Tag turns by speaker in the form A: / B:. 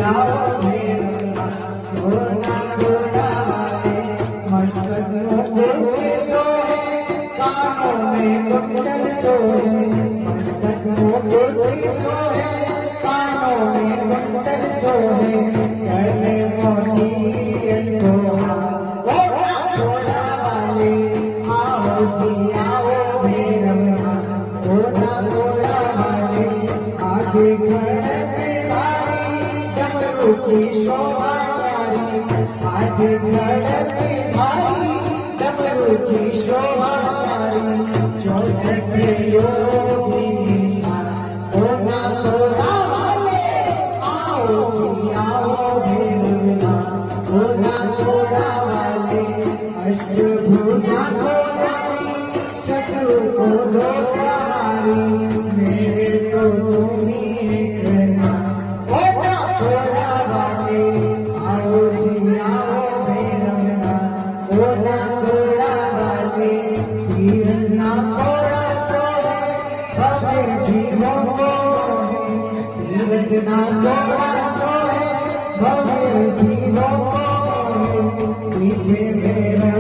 A: आओ मेरा थोड़ा थोड़ा वाले मस्तकों को सोए कानों में कुंडल सोए मस्तकों को सोए कानों में कुंडल सोए गले मोती थोड़ा थोड़ा वाले आओ जी आओ मेरा थोड़ा थोड़ा वाले आगे खड़े डमरू की शोभा प्यारी आगे खड़े भाई डमरू की शोभा प्यारी जो सके योगी साथ थोड़ा थोड़ा वाले आओ जी आओ मेरा थोड़ा थोड़ा वाले अष्टभुजा को धारी शत्रु को दो सहारी मेरे तो तुम ही एक ना थोड़ा थोड़ा वाले आओ जी आओ मेरा थोड़ा थोड़ा वाले तीर ना थोड़ा सोए भव्य जीवों को तीरथ ना थोड़ा सोए भव्य जीवों को मीठे मेरा